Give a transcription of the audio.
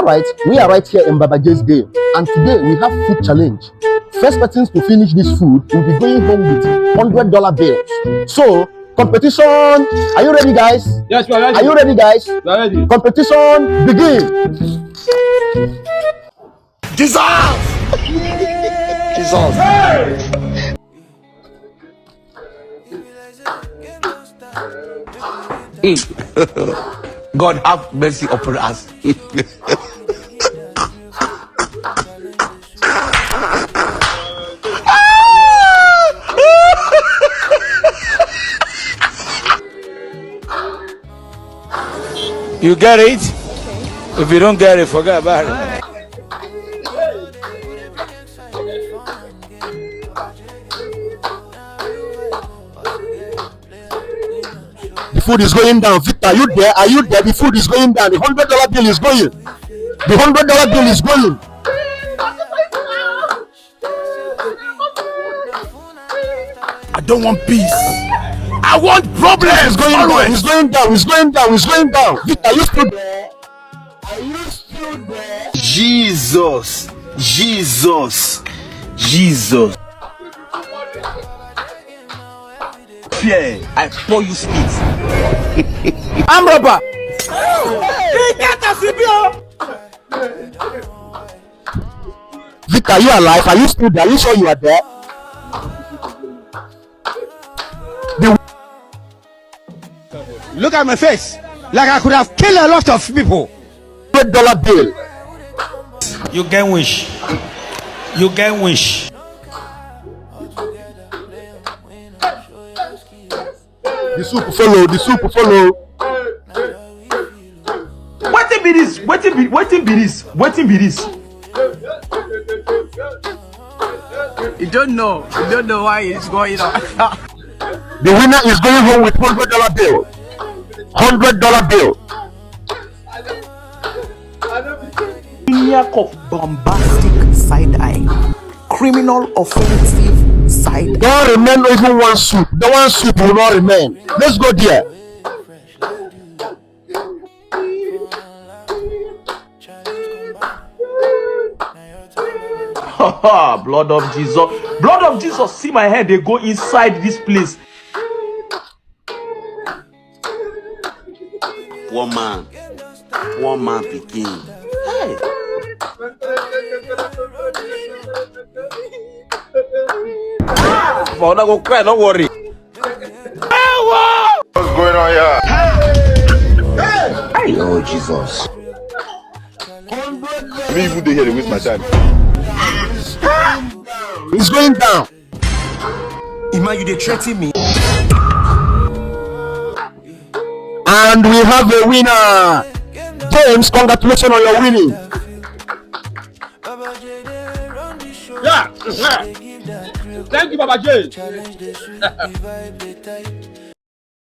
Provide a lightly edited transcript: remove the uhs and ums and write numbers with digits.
All right, we are right here in Baba J's game, and today we have food challenge. First person to finish this food will be going home with $100 bills. So, competition. Are you ready, guys? Yes, we are ready. Are you ready, guys? We are ready. Competition, begin. Jesus! Jesus! Hey! God have mercy upon us. You get it? If you don't get it, forget about it. The food is going down. Victor, are you there? Are you there? The food is going down. The $100 bill is going. The $100 bill is going. I don't want peace. I want problems. It's going down. It's going down. It's going down. It's going down. Victor, are you still there? Are you still there? Jesus, Jesus, Jesus. Fear, I pour you spit. I'm rubber. Victor, are you alive? Are you still there? Are you sure you are there? Look at my face. Like I could have killed a lot of people. $100 bill. You can wish. You can wish. The soup follow. The soup follow. Waiting be this. Waiting be this. Waiting be this. You don't know why it's going on. The winner is going home with $100 bill. $100 bill. Maniac of bombastic side-eye, criminal offensive side-eye. Don't remain even one soup. The one soup will not remain. Let's go there. Blood of Jesus. Blood of Jesus. See my head. They go inside this place. One man picking. Hey. For not go cry, don't worry. What's going on here? Hey, oh Jesus. Me even dey here to waste my time. It's going down. Ima, you dey threaten me? And we have a winner. James, congratulations on your winning. Yeah. Thank you, Baba J.